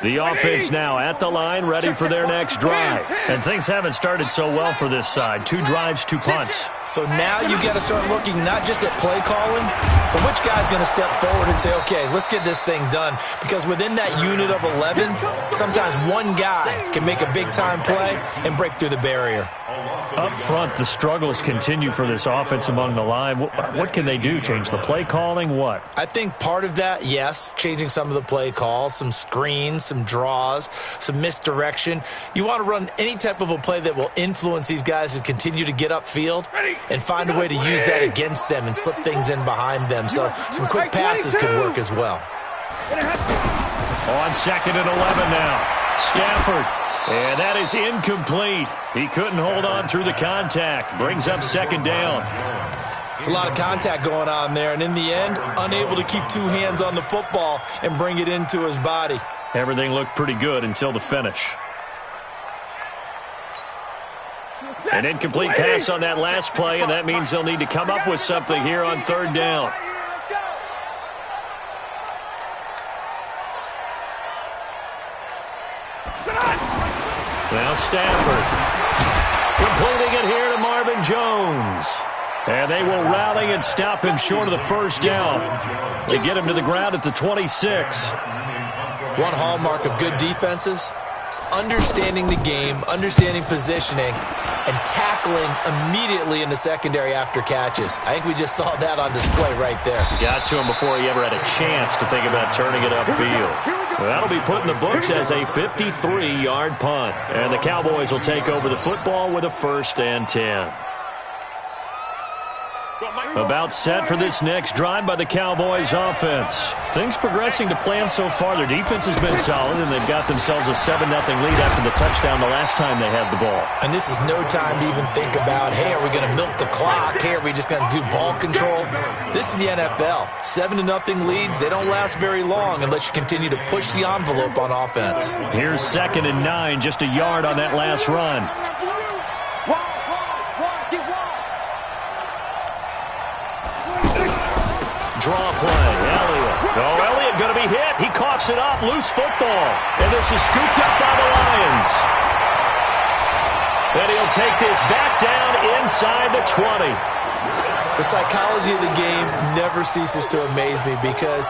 The offense now at the line, ready for their next drive. And things haven't started so well for this side. 2 drives, 2 punts. So now you got to start looking not just at play calling, but which guy's going to step forward and say, okay, let's get this thing done. Because within that unit of 11, sometimes one guy can make a big-time play and break through the barrier. Up front, the struggles continue for this offense among the line. What can they do? Change the play calling? What? I think part of that, yes, changing some of the play calls, some screens, some draws, some misdirection. You want to run any type of a play that will influence these guys to continue to get upfield and find a way to use that against them and slip things in behind them. So some quick passes could work as well. On 2nd and 11 now. Stafford. And that is incomplete. He couldn't hold on through the contact. Brings up 2nd down. It's a lot of contact going on there, and in the end, unable to keep 2 hands on the football and bring it into his body. Everything looked pretty good until the finish. An incomplete pass on that last play, and that means they'll need to come up with something here on 3rd down. Now Stafford completing it here to Marvin Jones. And they will rally and stop him short of the 1st down. They get him to the ground at the 26. One hallmark of good defenses is understanding the game, understanding positioning, and tackling immediately in the secondary after catches. I think we just saw that on display right there. Got to him before he ever had a chance to think about turning it upfield. Well, that'll be put in the books as a 53-yard punt. And the Cowboys will take over the football with a 1st and 10. About set for this next drive by the Cowboys offense. Things progressing to plan so far. Their defense has been solid, and they've got themselves a 7-0 lead after the touchdown the last time they had the ball. And this is no time to even think about, hey, are we going to milk the clock? Hey, are we just going to do ball control? This is the NFL. 7-0 leads, they don't last very long unless you continue to push the envelope on offense. Here's 2nd and 9, just a yard on that last run. Draw play, Elliott. Oh, Elliott going to be hit. He coughs it up, loose football. And this is scooped up by the Lions. And he'll take this back down inside the 20. The psychology of the game never ceases to amaze me because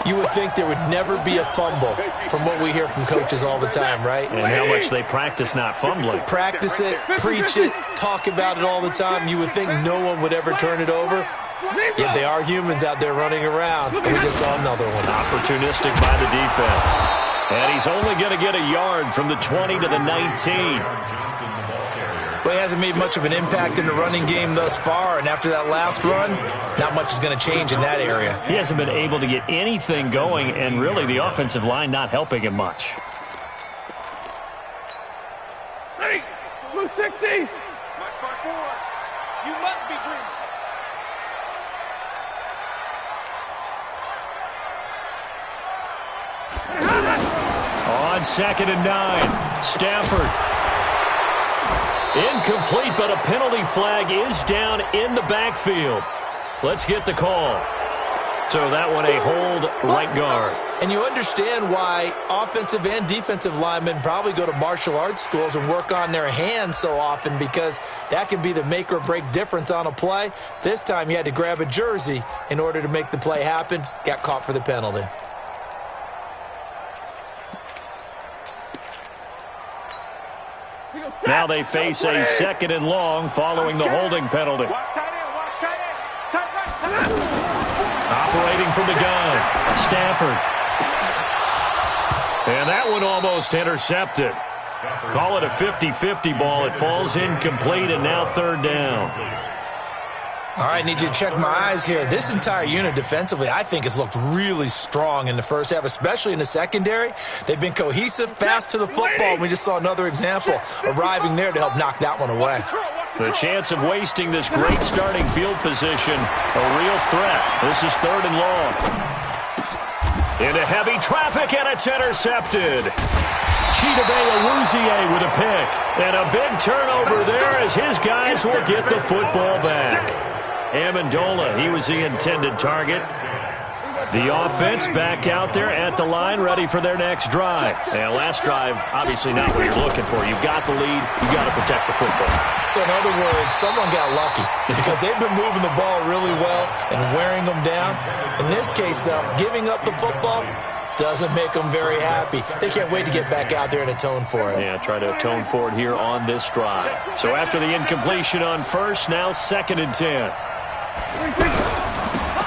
you would think there would never be a fumble from what we hear from coaches all the time, right? And how much they practice not fumbling. Practice it, preach it, talk about it all the time. You would think no one would ever turn it over. Yet they are humans out there running around. And we just saw another one. Opportunistic by the defense. And he's only going to get a yard from the 20 to the 19. But he hasn't made much of an impact in the running game thus far. And after that last run, not much is going to change in that area. He hasn't been able to get anything going, and really the offensive line not helping him much. Ready? Blue 60. Match by 4. You must be dreaming. On 2nd and 9, Stafford. Incomplete, but a penalty flag is down in the backfield. Let's get the call. So that one a hold right guard. And you understand why offensive and defensive linemen probably go to martial arts schools and work on their hands so often, because that can be the make or break difference on a play. This time he had to grab a jersey in order to make the play happen. Got caught for the penalty. Now they face a 2nd and long following the holding penalty. Operating from the gun, Stafford. And that one almost intercepted. Call it a 50-50 ball. It falls incomplete, and now 3rd down. All right, need you to check my eyes here. This entire unit defensively, I think, has looked really strong in the first half, especially in the secondary. They've been cohesive, fast to the football. We just saw another example arriving there to help knock that one away. The chance of wasting this great starting field position, a real threat. This is 3rd and long. Into heavy traffic, and it's intercepted. Chidobe Awuzie with a pick. And a big turnover there as his guys will get the football back. Amendola, he was the intended target. The offense back out there at the line, ready for their next drive. And last drive, obviously not what you're looking for. You've got the lead. You've got to protect the football. So in other words, someone got lucky because they've been moving the ball really well and wearing them down. In this case, though, giving up the football doesn't make them very happy. They can't wait to get back out there and atone for it. Yeah, try to atone for it here on this drive. So after the incompletion on first, now 2nd and 10.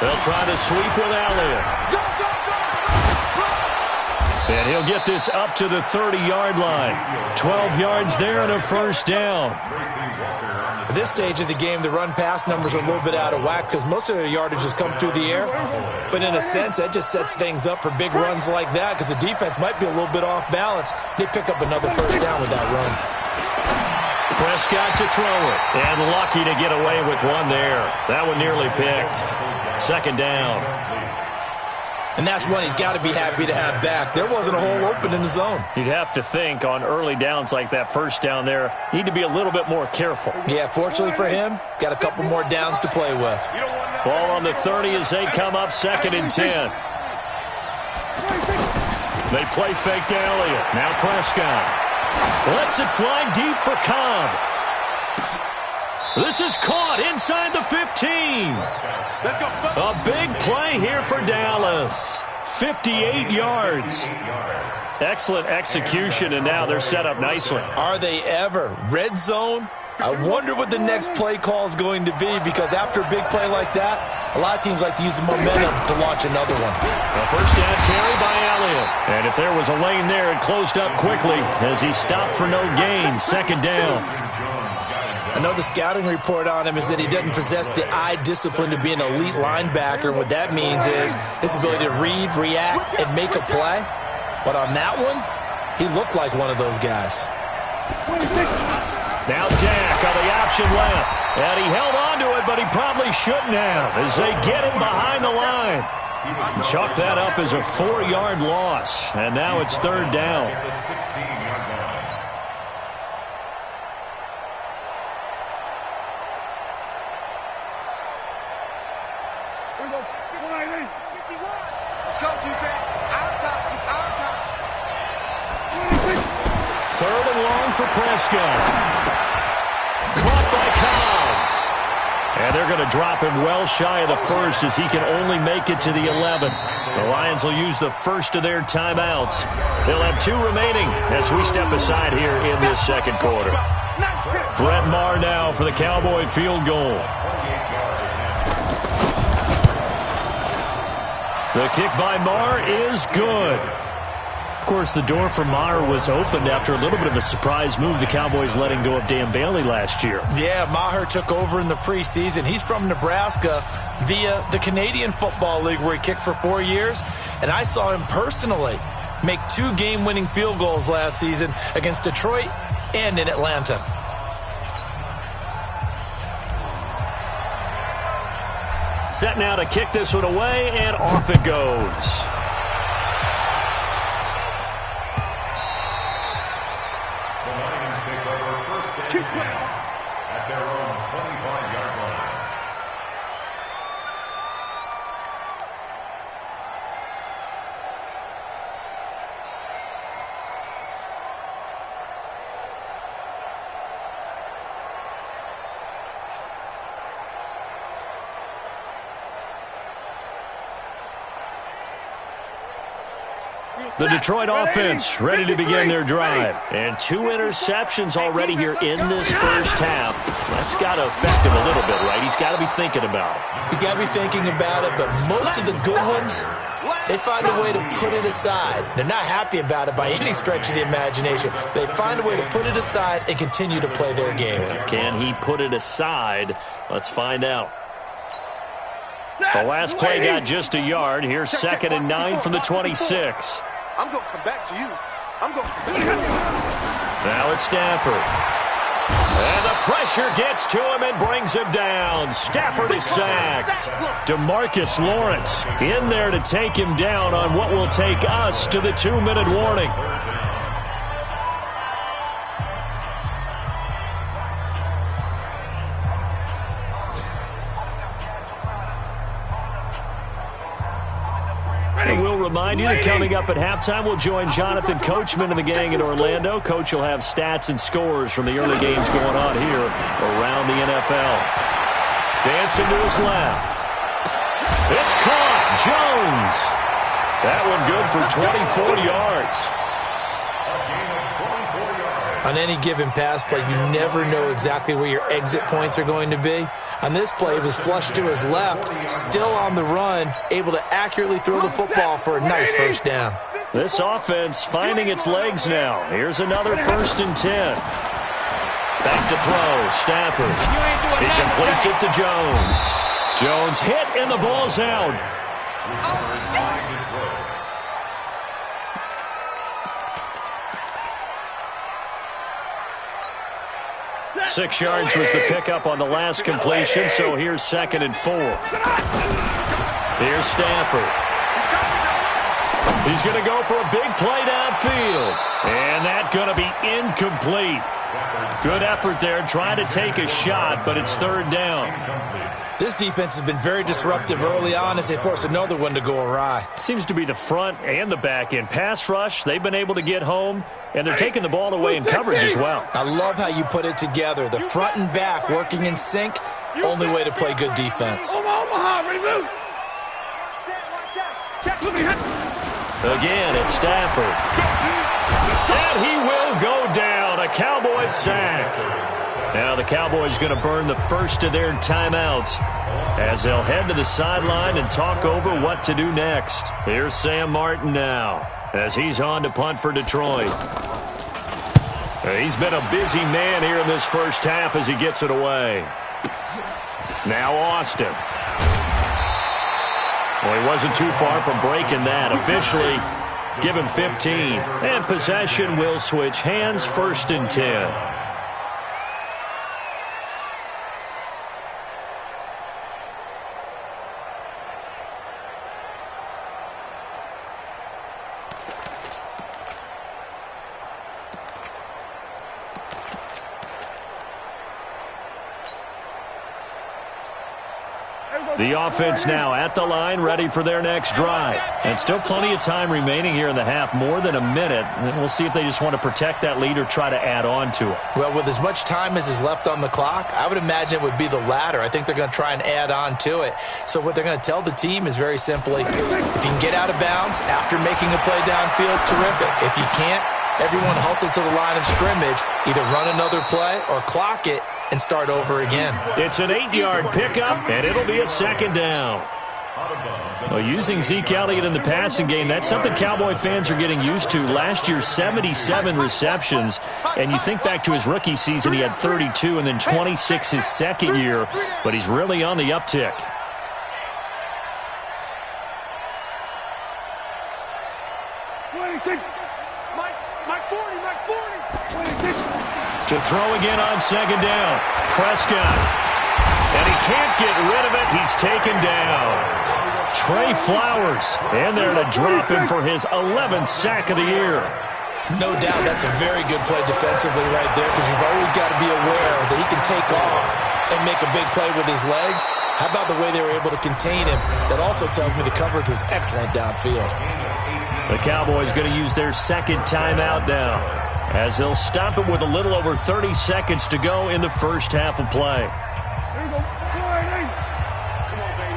They'll try to sweep with Elliott. And he'll get this up to the 30-yard line. 12 yards there and a first down. At this stage of the game, the run-pass numbers are a little bit out of whack because most of their yardage has come through the air. But in a sense, that just sets things up for big runs like that because the defense might be a little bit off balance. They pick up another first down with that run. Prescott to throw it. And lucky to get away with one there. That one nearly picked. 2nd down. And that's one he's got to be happy to have back. There wasn't a hole open in the zone. You'd have to think on early downs like that first down there, need to be a little bit more careful. Yeah, fortunately for him, got a couple more downs to play with. Ball on the 30 as they come up 2nd and 10. They play fake to Elliott. Now Prescott. Lets it fly deep for Cobb. This is caught inside the 15. A big play here for Dallas. 58 yards. Excellent execution, and now they're set up nicely. Are they ever? Red zone? I wonder what the next play call is going to be because after a big play like that, a lot of teams like to use the momentum to launch another one. A first down carry by Elliott. And if there was a lane there, it closed up quickly as he stopped for no gain. 2nd down. I know the scouting report on him is that he doesn't possess the eye discipline to be an elite linebacker. And what that means is his ability to read, react, and make a play. But on that one, he looked like one of those guys. Now Dak on the option left. And he held on to it, but he probably shouldn't have as they get him behind the line. Chalk that up as a 4-yard loss. And now it's 3rd down. Let's go, defense. Our time. It's our time. 3rd and long for Prescott. Caught by Cobb. And they're going to drop him well shy of the first as he can only make it to the 11. The Lions will use the first of their timeouts. They'll have 2 remaining as we step aside here in this 2nd quarter. Brett Maher now for the Cowboy field goal. The kick by Maher is good. Of course, the door for Maher was opened after a little bit of a surprise move. The Cowboys letting go of Dan Bailey last year. Yeah, Maher took over in the preseason. He's from Nebraska via the Canadian Football League where he kicked for 4 years. And I saw him personally make 2 game-winning field goals last season against Detroit and in Atlanta. Set now to kick this one away, and off it goes. At their own 25-yard line. The Detroit offense ready to begin their drive. And 2 interceptions already here in this first half. That's got to affect him a little bit, right? He's got to be thinking about it. He's got to be thinking about it, but most of the good ones, they find a way to put it aside. They're not happy about it by any stretch of the imagination. They find a way to put it aside and continue to play their game. Can he put it aside? Let's find out. The last play got just a yard. Here's 2nd and 9 from the 26. I'm going to come back to you. Now it's Stafford. And the pressure gets to him and brings him down. Stafford is sacked. DeMarcus Lawrence in there to take him down on what will take us to the 2-minute warning. And we'll remind you that coming up at halftime, we'll join Jonathan Coachman and the gang in Orlando. Coach will have stats and scores from the early games going on here around the NFL. Dancing to his left. It's caught. Jones. That one good for 24 yards. On any given pass play, you never know exactly where your exit points are going to be. On this play, it was flushed to his left, still on the run, able to accurately throw the football for a nice first down. This offense finding its legs now. Here's another 1st and 10. Back to throw. Stafford. He completes it to Jones. Jones hit and the ball's out. 6 yards was the pickup on the last completion, so here's 2nd and 4. Here's Stafford. He's going to go for a big play downfield. And that's going to be incomplete. Good effort there, trying to take a shot, but it's 3rd down. This defense has been very disruptive early on as they force another one to go awry. Seems to be the front and the back end. Pass rush, they've been able to get home, and they're taking the ball away in coverage as well. I love how you put it together. The front and back working in sync, only way to play good defense. Again, it's Stafford. And he will go down. A Cowboys sack. Now the Cowboys going to burn the first of their timeouts as they'll head to the sideline and talk over what to do next. Here's Sam Martin now as he's on to punt for Detroit. He's been a busy man here in this first half as he gets it away. Now Austin. Well, he wasn't too far from breaking that. Officially, give him 15. And possession will switch hands, 1st and 10. The offense now at the line, ready for their next drive. And still plenty of time remaining here in the half, more than a minute. And we'll see if they just want to protect that lead or try to add on to it. Well, with as much time as is left on the clock, I would imagine it would be the latter. I think they're going to try and add on to it. So what they're going to tell the team is very simply, if you can get out of bounds after making a play downfield, terrific. If you can't, everyone hustle to the line of scrimmage, either run another play or clock it and start over again. It's an 8-yard pickup, and it'll be a 2nd down. Well, using Zeke Elliott in the passing game, that's something Cowboy fans are getting used to. Last year, 77 receptions, and you think back to his rookie season, he had 32 and then 26 his second year, but he's really on the uptick. To throw again on 2nd down. Prescott. And he can't get rid of it. He's taken down. Trey Flowers in there to drop him for his 11th sack of the year. No doubt that's a very good play defensively right there because you've always got to be aware that he can take off and make a big play with his legs. How about the way they were able to contain him? That also tells me the coverage was excellent downfield. The Cowboys going to use their 2nd timeout now, as they'll stop it with a little over 30 seconds to go in the first half of play. There you go. Come on, baby.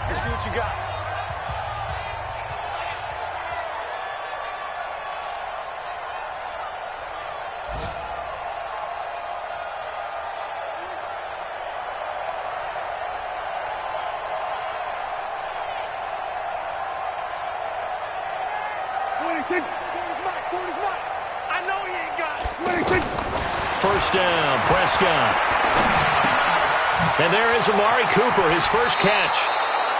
Let's see what you got. First down, Prescott. And there is Amari Cooper, his first catch.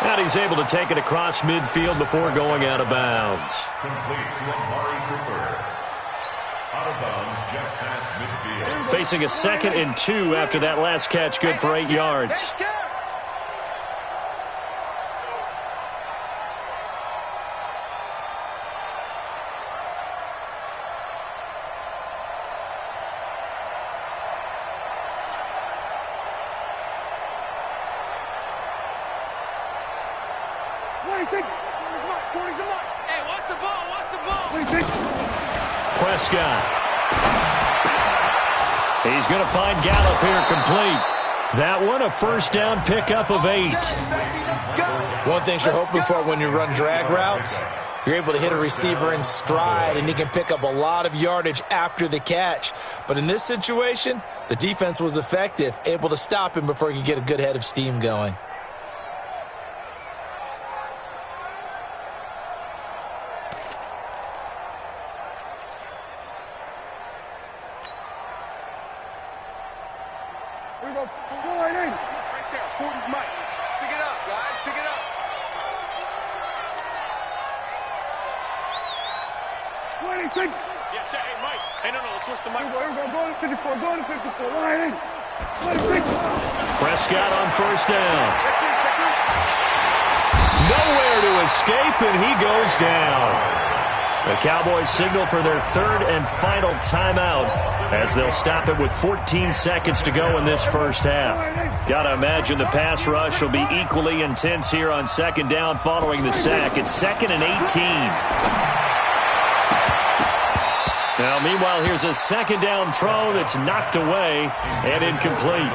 And he's able to take it across midfield before going out of bounds. Complete to Amari Cooper. Out of bounds just past midfield. Facing a 2nd and 2 after that last catch, good for 8 yards. Hey, what's the ball? What's the ball? Prescott. He's going to find Gallup here complete. That one, a first down pickup of 8. One thing you're hoping for when you run drag routes, you're able to hit a receiver in stride, and he can pick up a lot of yardage after the catch. But in this situation, the defense was effective, able to stop him before he could get a good head of steam going. Here we go. Go right in. Right there. 40's Mike. Pick it up, guys. Pick it up. 26. Yeah, check. Hey, Mike. Hey, no. Let's switch the mic. Here we go. Go to 54. Go to 54. Right in. 26. Prescott on first down. Check in. Nowhere to escape, and he goes down. The Cowboys signal for their third and final timeout as they'll stop it with 14 seconds to go in this first half. Got to imagine the pass rush will be equally intense here on second down following the sack. It's 2nd and 18. Now, meanwhile, here's a second down throw that's knocked away and incomplete.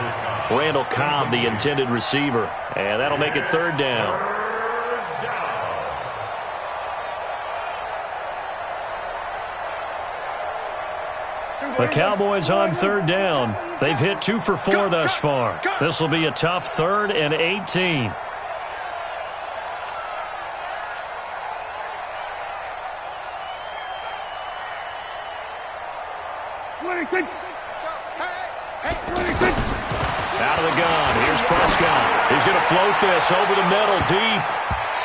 Randall Cobb, the intended receiver, and that'll make it third down. The Cowboys on third down. They've hit 2 for 4 thus far. This will be a tough 3rd and 18. Out of the gun. Here's Prescott. He's going to float this over the middle deep.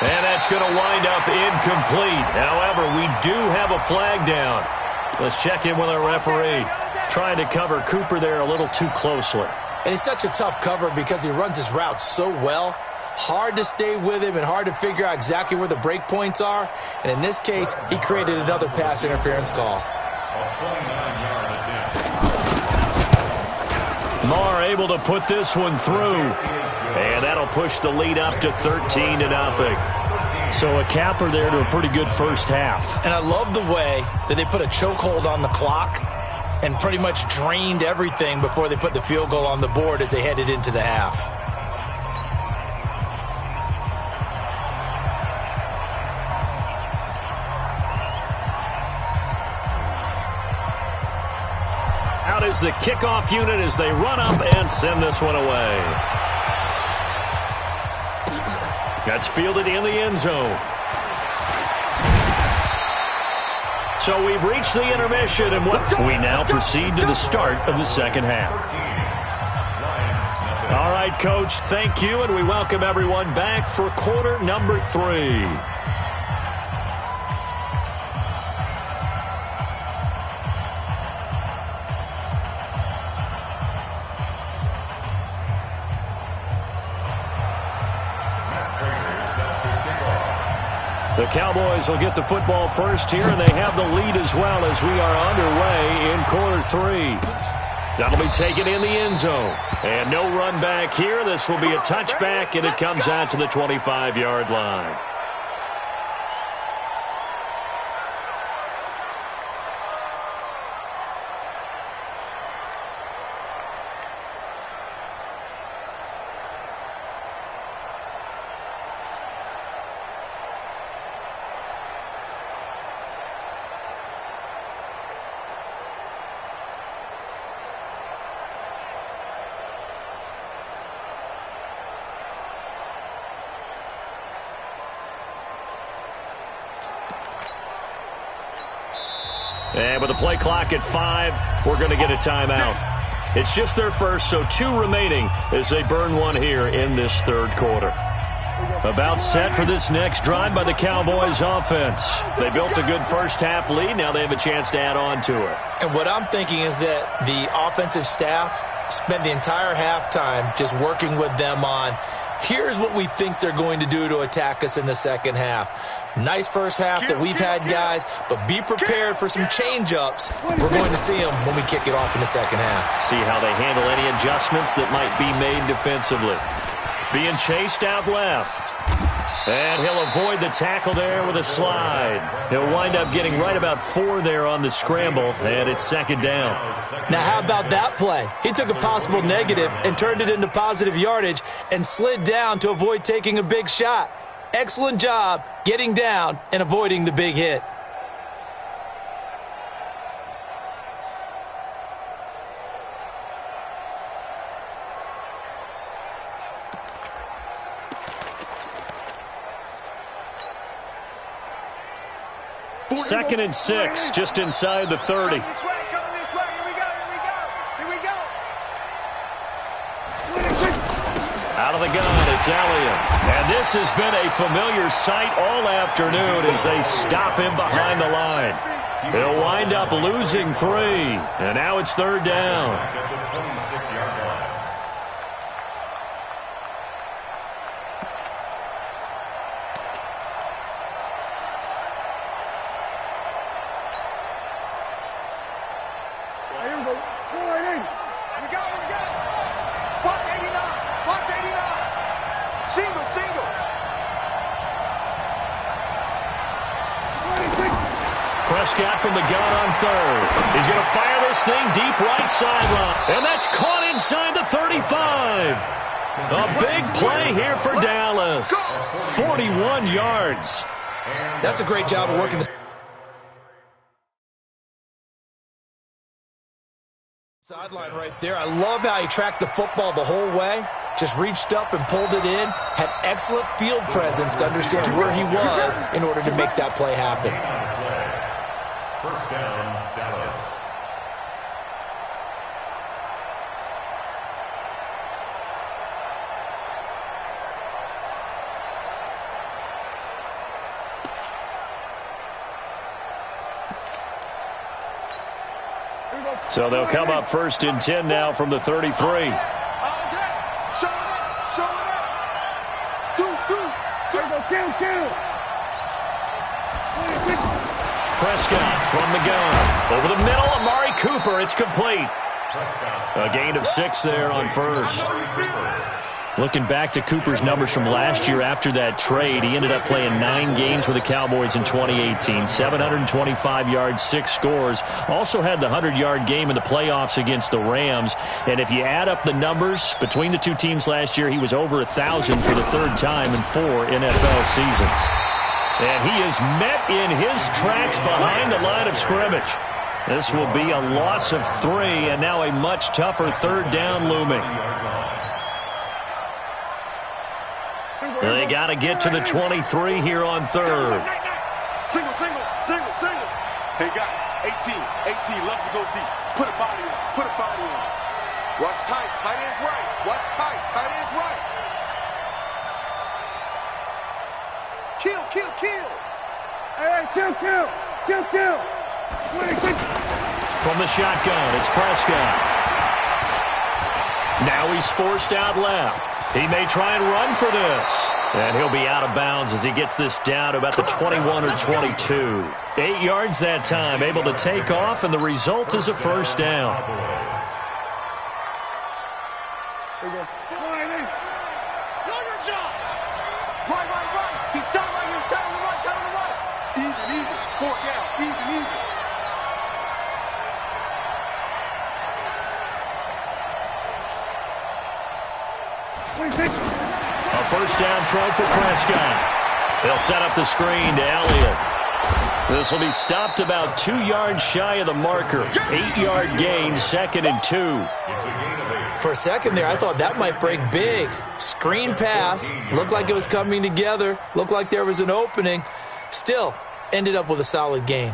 And that's going to wind up incomplete. However, we do have a flag down. Let's check in with our referee. Trying to cover Cooper there a little too closely. And he's such a tough cover because he runs his route so well. Hard to stay with him and hard to figure out exactly where the break points are. And in this case, he created another pass interference call. Marr able to put this one through. And that'll push the lead up to 13-0. So a capper there to a pretty good first half. And I love the way that they put a chokehold on the clock and pretty much drained everything before they put the field goal on the board as they headed into the half. Out is the kickoff unit as they run up and send this one away. That's fielded in the end zone. So we've reached the intermission, and we now proceed to the start of the second half. All right, Coach, thank you, and we welcome everyone back for quarter number 3. The Cowboys will get the football first here, and they have the lead as well as we are underway in quarter 3. That'll be taken in the end zone. And no run back here. This will be a touchback, and it comes out to the 25-yard line. And with the play clock at 5, we're going to get a timeout. It's just their first, so 2 remaining as they burn one here in this third quarter. About set for this next drive by the Cowboys offense. They built a good first half lead. Now they have a chance to add on to it. And what I'm thinking is that the offensive staff spent the entire halftime just working with them on, here's what we think they're going to do to attack us in the second half. Nice first half that we've had, guys, but be prepared for some change-ups. We're going to see them when we kick it off in the second half. See how they handle any adjustments that might be made defensively. being chased out left. And he'll avoid the tackle there with a slide. He'll wind up getting right about 4 there on the scramble, and it's second down. Now, how about that play? He took a possible negative and turned it into positive yardage and slid down to avoid taking a big shot. Excellent job getting down and avoiding the big hit. Second and 6, just inside the 30. Out of the gun, it's Elliott. And this has been a familiar sight all afternoon as they stop him behind the line. He'll wind up losing 3, and now it's third down. At the 26-yard line. Prescott from the gun on third. He's going to fire this thing deep right sideline. And that's caught inside the 35. A big play here for Dallas. 41 yards. That's a great job of working the sideline right there. I love how he tracked the football the whole way. Just reached up and pulled it in. Had excellent field presence to understand where he was in order to make that play happen. First down, Dallas. So they'll come up first and 10 now from the 33. Prescott from the gun. Over the middle, Amari Cooper. It's complete. A gain of 6 there on first. Looking back to Cooper's numbers from last year after that trade, he ended up playing 9 games with the Cowboys in 2018. 725 yards, 6 scores. Also had the 100-yard game in the playoffs against the Rams. And if you add up the numbers between the two teams last year, he was over 1,000 for the 3rd time in 4 NFL seasons. And he is met in his tracks behind the line of scrimmage. This will be a loss of 3, and now a much tougher 3rd down looming. They got to get to the 23 here on 3rd. Single. Hey, got 18 loves to go deep. Put a body on. Watch tight end's right. Watch tight end's right. Kill. Hey, kill. 26. From the shotgun, it's Prescott. Now he's forced out left. He may try and run for this. And he'll be out of bounds as he gets this down to about the 21 or 22. 8 yards that time, able to take off, and the result is a first down. There you go. Do your job. Right. He's telling right. Even. 4 downs. Even. A first down throw for Prescott. They'll set up the screen to Elliott. This will be stopped about 2 yards shy of the marker. 8-yard gain, 2nd and 2. For a second there, I thought that might break big. Screen pass. Looked like it was coming together. Looked like there was an opening. Still, ended up with a solid gain.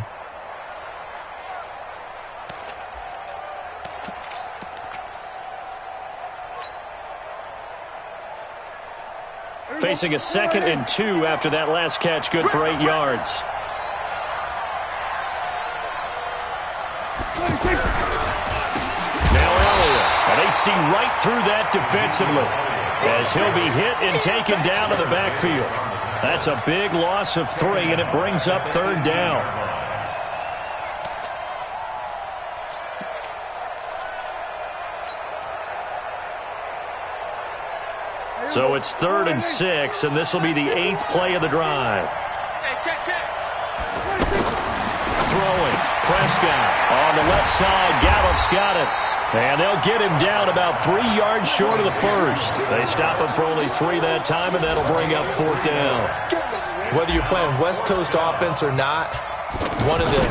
Facing a 2nd and 2 after that last catch, good for 8 yards. Now Elliott, and they see right through that defensively as he'll be hit and taken down to the backfield. That's a big loss of 3, and it brings up 3rd down. So it's 3rd and 6, and this will be the 8th play of the drive. Throwing. Prescott on the left side. Gallup's got it. And they'll get him down about 3 yards short of the first. They stop him for only 3 that time, and that'll bring up 4th down. Whether you're playing West Coast offense or not, one of the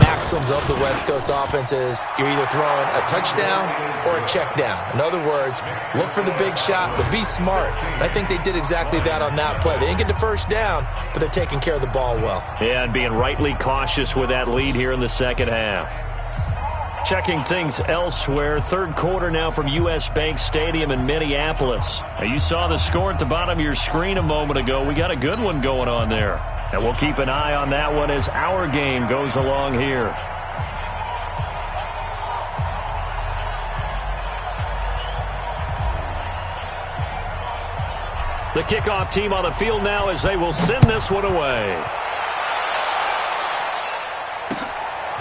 maxims of the West Coast offense is you're either throwing a touchdown or a check down. In other words, look for the big shot, but be smart. And I think they did exactly that on that play. They didn't get the first down, but they're taking care of the ball well. Yeah, and being rightly cautious with that lead here in the second half. Checking things elsewhere, 3rd quarter now from U.S. Bank Stadium in Minneapolis. Now, you saw the score at the bottom of your screen a moment ago. We got a good one going on there. And we'll keep an eye on that one as our game goes along here. The kickoff team on the field now as they will send this one away.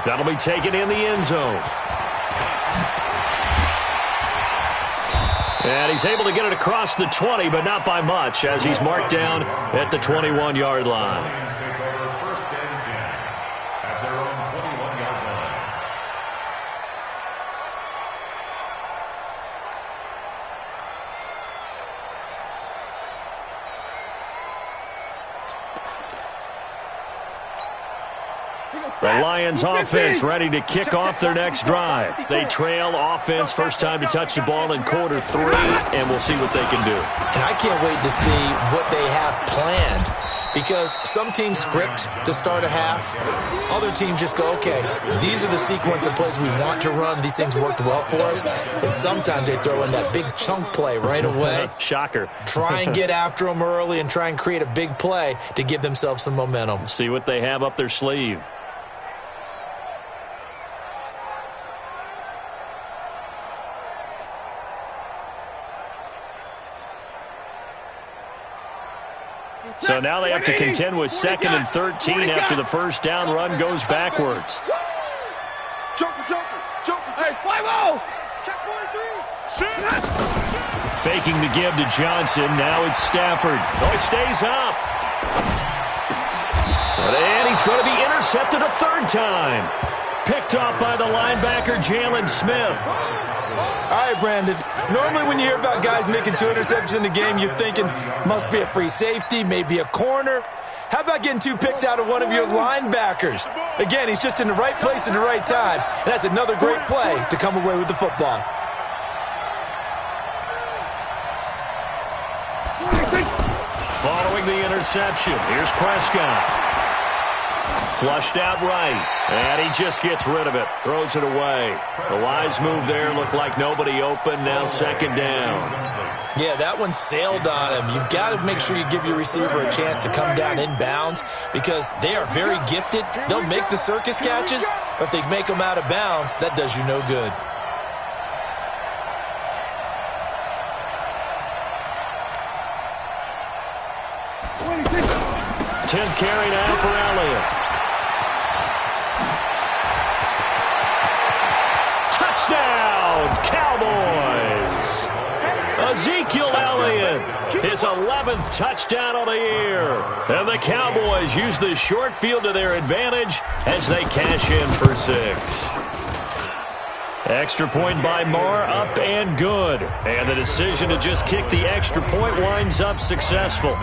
That'll be taken in the end zone. And he's able to get it across the 20, but not by much, as he's marked down at the 21-yard line. The Lions offense ready to kick off their next drive. They trail offense, first time to touch the ball in quarter 3, and we'll see what they can do. And I can't wait to see what they have planned, because some teams script to start a half. Other teams just go, okay, these are the sequence of plays we want to run. These things worked well for us. And sometimes they throw in that big chunk play right away. Shocker. Try and get after them early and try and create a big play to give themselves some momentum. See what they have up their sleeve. So now they have to contend with 2nd and 13 after the first down run goes backwards. Hey, 5-0. Check 43. Faking the give to Johnson. Now it's Stafford. Oh, he stays up. And he's going to be intercepted a 3rd time. Picked off by the linebacker, Jalen Smith. All right, Brandon. Normally when you hear about guys making 2 interceptions in the game, you're thinking must be a free safety, maybe a corner. How about getting 2 picks out of one of your linebackers? Again, he's just in the right place at the right time, and that's another great play to come away with the football. Following the interception, here's Prescott. Flushed out right, and he just gets rid of it. Throws it away. The wise move there. Looked like nobody open. Now 2nd down. Yeah, that one sailed on him. You've got to make sure you give your receiver a chance to come down inbounds, because they are very gifted. They'll make the circus catches, but they make them out of bounds. That does you no good. Tenth carry now for Elliott. Touchdown, Cowboys! Ezekiel Elliott, his 11th touchdown of the year. And the Cowboys use the short field to their advantage as they cash in for 6. Extra point by Marr, up and good. And the decision to just kick the extra point winds up successful.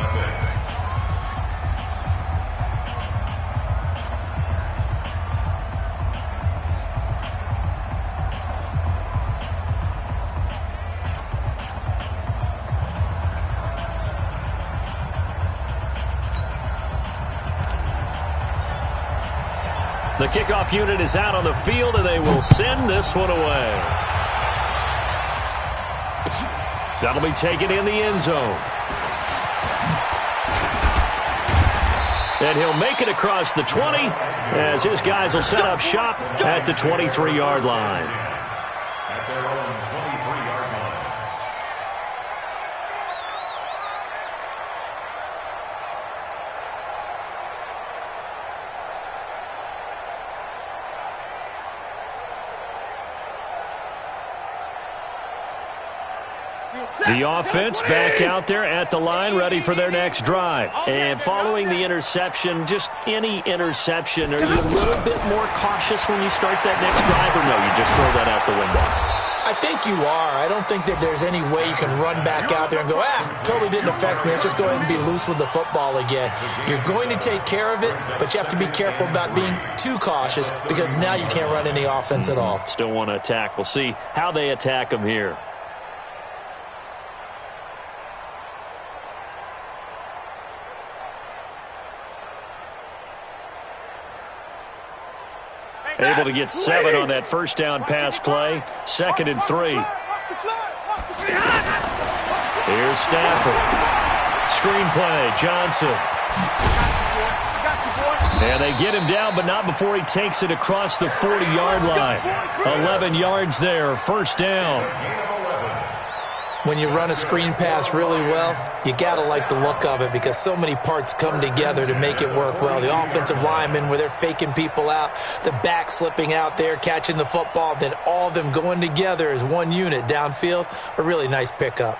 The kickoff unit is out on the field, and they will send this one away. That'll be taken in the end zone. And he'll make it across the 20 as his guys will set up shop at the 23-yard line. At their own 23-yard line. The offense back out there at the line, ready for their next drive. And following the interception, just any interception, are you a little bit more cautious when you start that next drive, or no, you just throw that out the window? I think you are. I don't think that there's any way you can run back out there and go, totally didn't affect me. Let's just go ahead and be loose with the football again. You're going to take care of it, but you have to be careful about being too cautious because now you can't run any offense at all. Still want to attack. We'll see how they attack them here. Able to get 7 on that first down pass play. 2nd and 3. Here's Stafford. Screen play, Johnson. And they get him down, but not before he takes it across the 40-yard line. 11 yards there, first down. When you run a screen pass really well, you got to like the look of it because so many parts come together to make it work well. The offensive linemen, where they're faking people out, the back slipping out there, catching the football, then all of them going together as one unit downfield, a really nice pickup.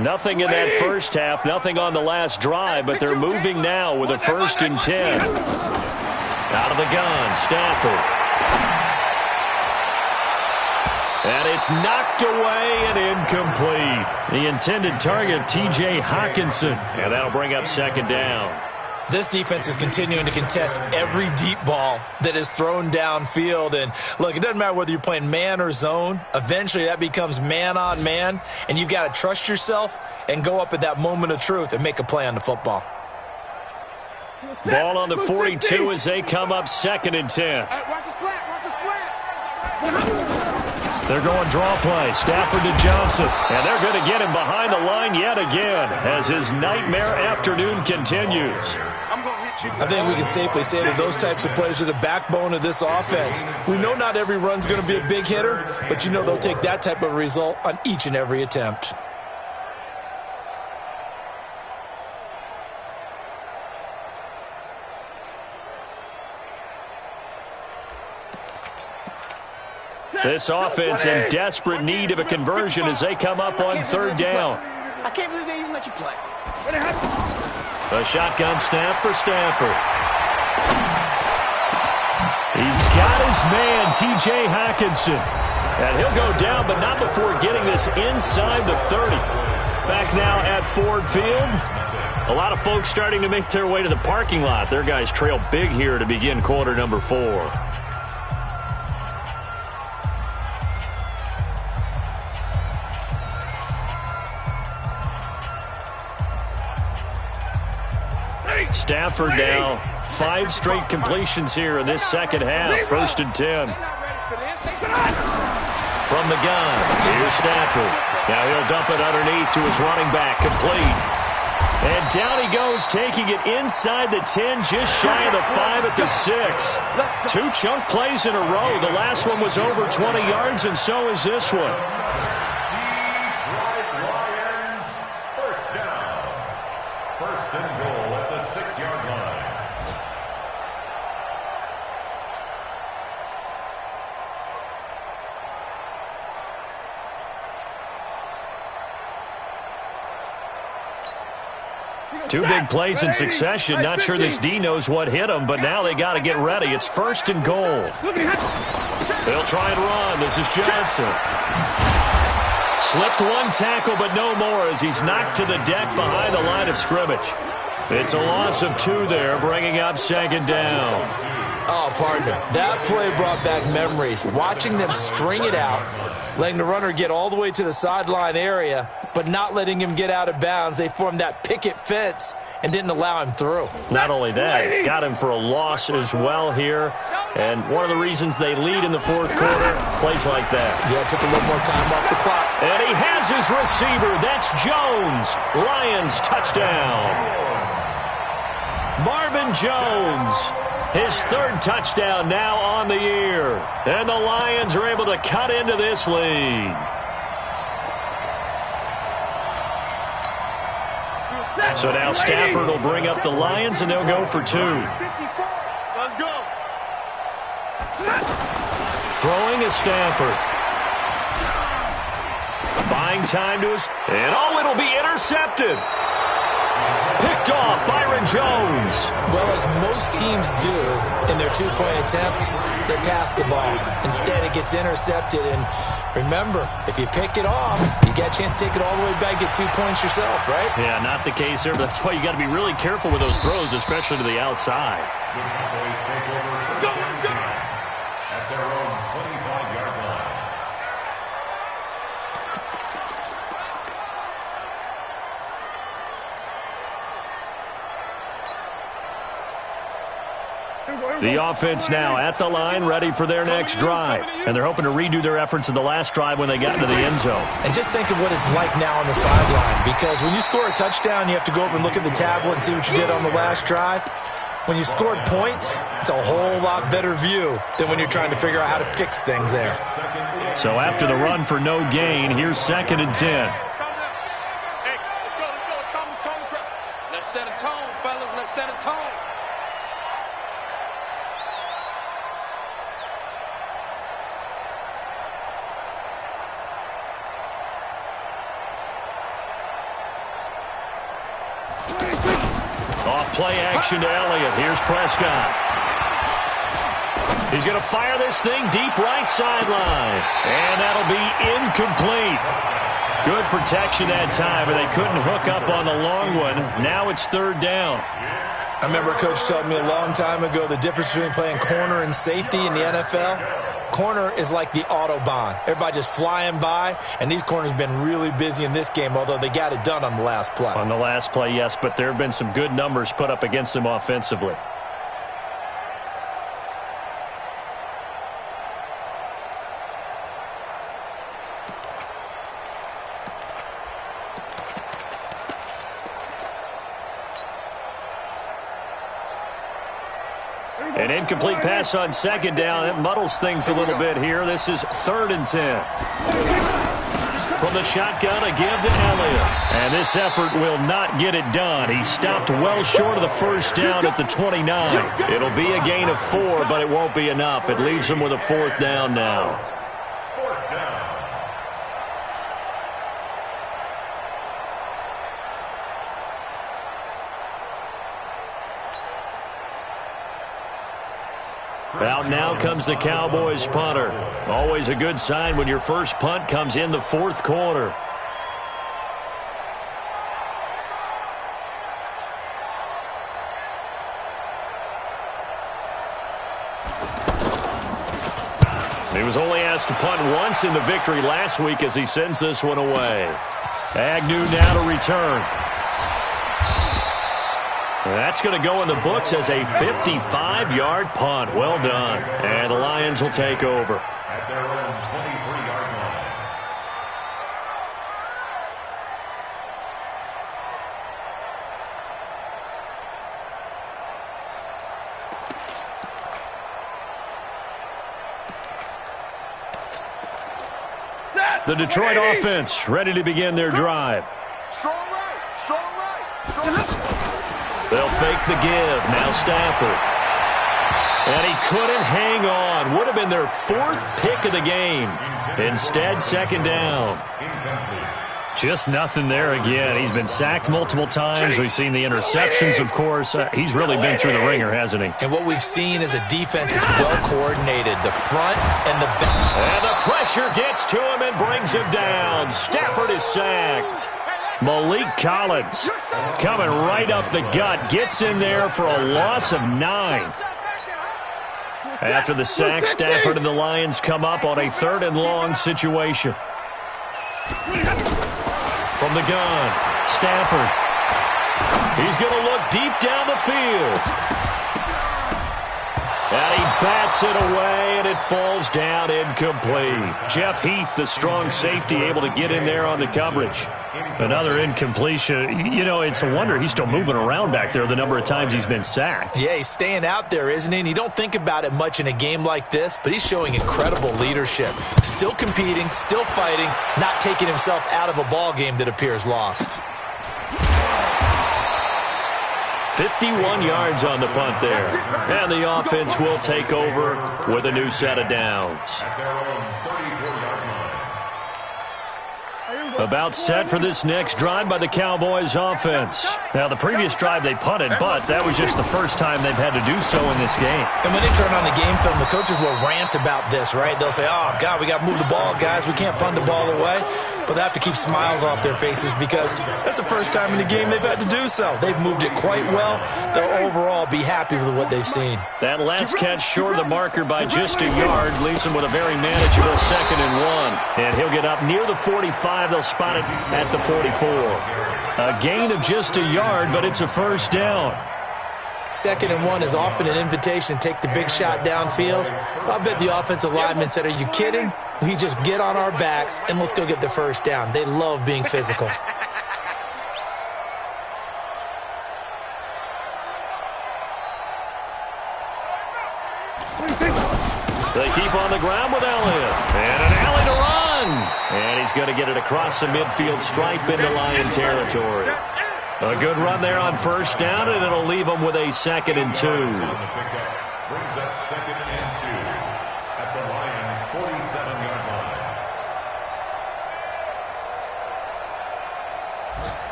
Nothing in that first half, nothing on the last drive, but they're moving now with a 1st and 10. Out of the gun, Stafford. And it's knocked away and incomplete. The intended target, T.J. Hawkinson. And that'll bring up 2nd down. This defense is continuing to contest every deep ball that is thrown downfield. And, look, it doesn't matter whether you're playing man or zone. Eventually, that becomes man-on-man. And you've got to trust yourself and go up at that moment of truth and make a play on the football. Ball on the 42 as they come up 2nd and 10. Watch the slant. Watch the slant. They're going draw play. Stafford to Johnson. And they're going to get him behind the line yet again as his nightmare afternoon continues. I think we can safely say that those types of plays are the backbone of this offense. We know not every run's going to be a big hitter, but you know they'll take that type of result on each and every attempt. This offense in desperate need of a conversion as they come up on 3rd down. I can't believe they even let you play. A shotgun snap for Stafford. He's got his man, T.J. Hawkinson. And he'll go down, but not before getting this inside the 30. Back now at Ford Field. A lot of folks starting to make their way to the parking lot. Their guys trail big here to begin quarter number 4. Stafford now 5 straight completions here in this second half. 1st and 10. From the gun, here's Stafford. Now he'll dump it underneath to his running back, complete. And down he goes, taking it inside the 10, just shy of the 5 at the 6. 2 chunk plays in a row. The last one was over 20 yards, and so is this one. Lions, first down. 1st and goal at the 6-yard line. Two big plays in succession. Not sure this D knows what hit him, but now they got to get ready. It's 1st and goal. They'll try and run. This is Johnson. Slipped 1 tackle, but no more as he's knocked to the deck behind the line of scrimmage. It's a loss of 2 there, bringing up 2nd down. Oh, partner, that play brought back memories. Watching them string it out, letting the runner get all the way to the sideline area, but not letting him get out of bounds. They formed that picket fence and didn't allow him through. Not only that, got him for a loss as well here. And one of the reasons they lead in the 4th quarter, plays like that. Yeah, took a little more time off the clock. And he has his receiver. That's Jones. Lions touchdown. Marvin Jones. His 3rd touchdown now on the year. And the Lions are able to cut into this lead. So now Stafford will bring up the Lions, and they'll go for 2. Let's go. Throwing is Stafford. Buying time to us. And it'll be intercepted. Picked off Byron Jones. Well, as most teams do in their two-point attempt, they pass the ball. Instead, it gets intercepted. And remember, if you pick it off, you got a chance to take it all the way back, get 2 points yourself, right? Yeah, not the case there, but that's why you got to be really careful with those throws, especially to the outside. The Cowboys take over first down at their own 25-yard line. The offense now at the line, ready for their next drive. And they're hoping to redo their efforts in the last drive when they got into the end zone. And just think of what it's like now on the sideline, because when you score a touchdown, you have to go over and look at the tablet and see what you did on the last drive. When you scored points, it's a whole lot better view than when you're trying to figure out how to fix things there. So after the run for no gain, here's 2nd and 10. Hey, let's go. Let's set a tone, fellas. Let's set a tone. Off play action to Elliott. Here's Prescott. He's going to fire this thing deep right sideline. And that'll be incomplete. Good protection that time, but they couldn't hook up on the long one. Now it's 3rd down. I remember a coach telling me a long time ago the difference between playing corner and safety in the NFL. Corner is like the Autobahn. Everybody just flying by, and these corners have been really busy in this game, although they got it done on the last play. On the last play, yes, but there have been some good numbers put up against them offensively. An incomplete pass on 2nd down. It muddles things a little bit here. This is 3rd and 10. From the shotgun, a give to Elliott. And this effort will not get it done. He stopped well short of the first down at the 29. It'll be a gain of 4, but it won't be enough. It leaves him with a 4th down now. 4th down. Out now comes the Cowboys punter. Always a good sign when your first punt comes in the 4th quarter. He was only asked to punt once in the victory last week as he sends this one away. Agnew now to return. That's going to go in the books as a 55-yard punt. Well done. And the Lions will take over. At their own 23-yard line. The Detroit offense ready to begin their drive. Strong right, strong right, strong right. They'll fake the give. Now Stafford. And he couldn't hang on. Would have been their 4th pick of the game. Instead, 2nd down. Just nothing there again. He's been sacked multiple times. We've seen the interceptions, of course. He's really been through the ringer, hasn't he? And what we've seen is a defense that's well coordinated, the front and the back. And the pressure gets to him and brings him down. Stafford is sacked. Malik Collins coming right up the gut. Gets in there for a loss of 9. After the sack, Stafford and the Lions come up on a 3rd and long situation. From the gun, Stafford. He's going to look deep down the field. And he bats it away, and it falls down incomplete. Jeff Heath, the strong safety, able to get in there on the coverage. Another incompletion. You know, it's a wonder he's still moving around back there the number of times he's been sacked. Yeah, he's staying out there, isn't he? And you don't think about it much in a game like this, but he's showing incredible leadership. Still competing, still fighting, not taking himself out of a ball game that appears lost. 51 yards on the punt there. And the offense will take over with a new set of downs. At their own 34-yard line. About set for this next drive by the Cowboys offense. Now, the previous drive they punted, but that was just the first time they've had to do so in this game. And when they turn on the game film, the coaches will rant about this, right? They'll say, oh, God, we got to move the ball, guys. We can't punt the ball away. But they have to keep smiles off their faces because that's the first time in the game they've had to do so. They've moved it quite well. They'll overall be happy with what they've seen. That last catch short of the marker by just a yard leaves him with a very manageable 2nd and 1. And he'll get up near the 45. They'll spot it at the 44. A gain of just a yard, but it's a first down. 2nd and 1 is often an invitation to take the big shot downfield. I bet the offensive lineman said, are you kidding? We just get on our backs and let's go get the first down. They love being physical. They keep on the ground with Elliott. And an alley to run. And he's going to get it across the midfield stripe into Lion territory. A good run there on first down, and it'll leave them with a 2nd and 2. Brings up 2nd and 2 at the Lions' 47-yard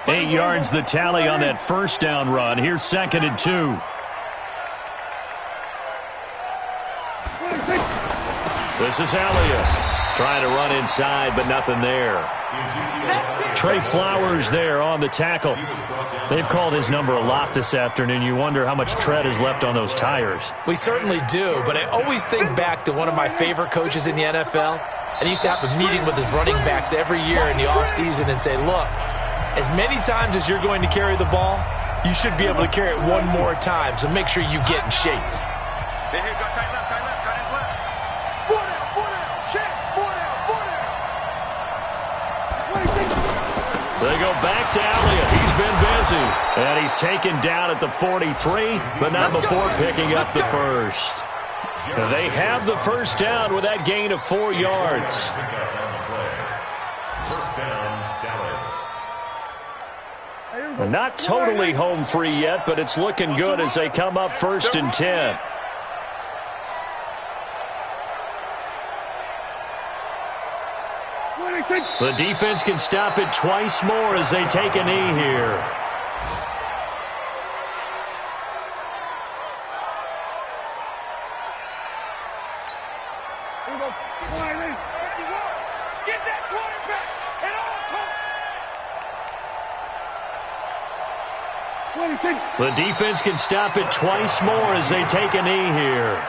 line. Eight yards the tally on that first down run. Here's 2nd and 2. This is Elliott trying to run inside, but nothing there. Trey Flowers there on the tackle. They've called his number a lot this afternoon. You wonder how much tread is left on those tires. We certainly do, but I always think back to one of my favorite coaches in the NFL. And he used to have a meeting with his running backs every year in the offseason and say, look, as many times as you're going to carry the ball, you should be able to carry it one more time, so make sure you get in shape. They go back to Elliott. He's been busy. And he's taken down at the 43, but not before picking up the first. They have the first down with that gain of 4 yards. First down, Dallas. Not totally home free yet, but it's looking good as they come up 1st and 10. The defense can stop it twice more as they take a knee here. Get that quarterback at all. The defense can stop it twice more as they take a knee here.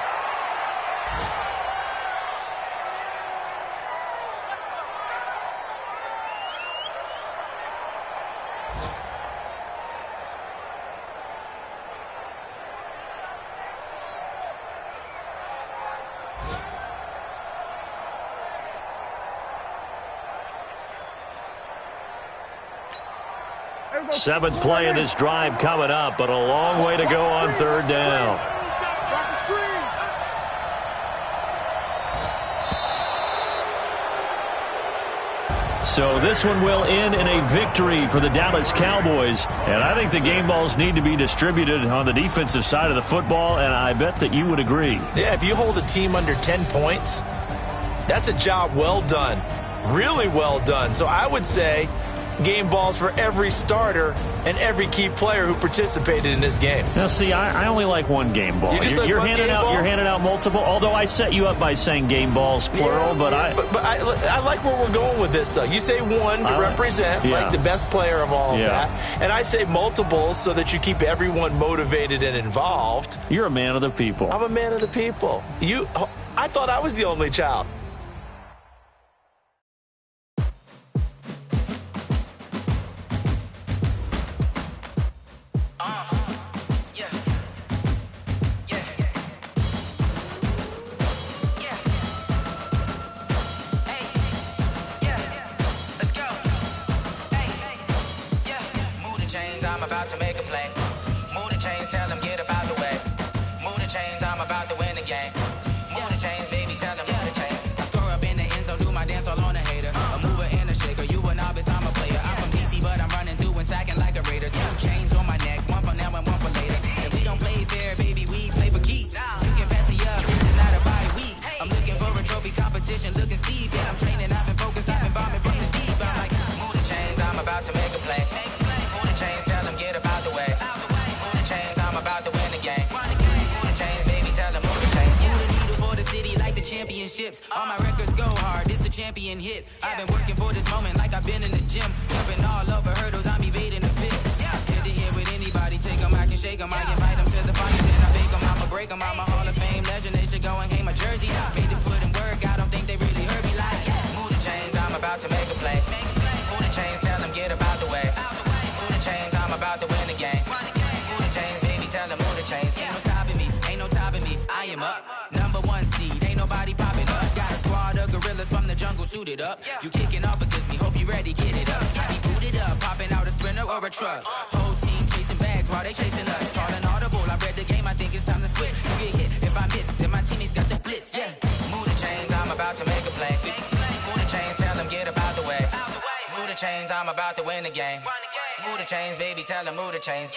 Seventh play of this drive coming up, but a long way to go on 3rd down. So this one will end in a victory for the Dallas Cowboys. And I think the game balls need to be distributed on the defensive side of the football, and I bet that you would agree. Yeah, if you hold a team under 10 points, that's a job well done. Really well done. So I would say game balls for every starter and every key player who participated in this game. Now, see, I only like one game ball. You're handing out multiple, although I set you up by saying game balls, plural, but I like where we're going with this, though. You say one to represent, like the best player of all of that, and I say multiples so that you keep everyone motivated and involved. You're a man of the people. I'm a man of the people. I thought I was the only child. I'm about to make a play. Move the chains, tell them get about the way. Move the chains, I'm about to win the game. Move the chains, baby, tell them move the chains. I score up in the end zone, do my dance all on a hater. A mover and a shaker, you a novice, I'm a player. I'm from DC, but I'm running through and sacking like a raider. 2 chains on my neck, one for now and one for later. If we don't play fair, baby, we play for keeps. position, looking steep. Yeah, I'm training, I've been focused, I've been bombing from the deep. I'm like, move the chains, I'm about to make a play. Move the chains, tell them get up out the way. Move the chains, I'm about to win the game. Move the chains, baby, tell them move the chains. Move the needle for the city like the championships. All my records go hard, this a champion hit. I've been working for this moment like I've been in the gym. Jumping all over hurdles, I'm evading the pit. Hit to hit with anybody, take them, I can shake them. I invite them to the finals, then I bake them. I'ma break them, I'm a Hall of Fame legend. They should go and hang my jersey. Made to put in work, I don't think they really heard me like. Move the chains, I'm about to make a play. Move the chains, tell them get up out the way. Move the chains, I'm about to win the game. Move the chains, baby, tell them move the chains. Ain't no stopping me, ain't no topping me. I am up, #1 seed, ain't nobody popping up. Got a squad of gorillas from the jungle suited up. You kicking off against me, hope you ready, get it up. I be booted up, popping out a Sprinter or a truck. Whole team chasing bags while they chasing us. Calling audible, I read the game, I think it's time to switch. You get hit, if I miss, then my teammates got the blitz, yeah. Move the chains, I'm about to make a play. Move the chains, tell them get up out the way. Move the chains, I'm about to win the game. Move the chains, baby, tell them move the chains.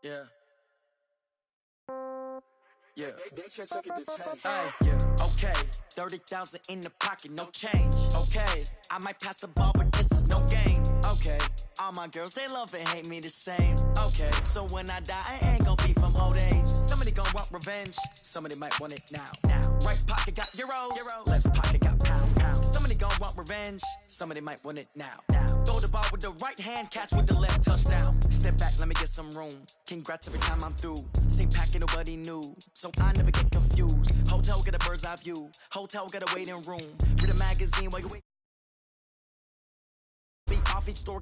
Yeah. Yeah. Hey, yeah. Okay. 30,000 in the pocket, no change. Okay. I might pass the ball, but this is no game. Okay. All my girls, they love and hate me the same. Okay. So when I die, I ain't gonna be from old age. Somebody gonna want revenge. Somebody might want it now. Right pocket got euros. Left pocket got pounds. Somebody gonna want revenge. Somebody might want it now. Throw the ball with the right hand, catch with the left, touchdown. Step back, let me get some room. Congrats every time I'm through. Same packet, nobody knew. So I never get confused. Hotel get a bird's eye view. Hotel get a waiting room. Read a magazine while you wait. Off each store.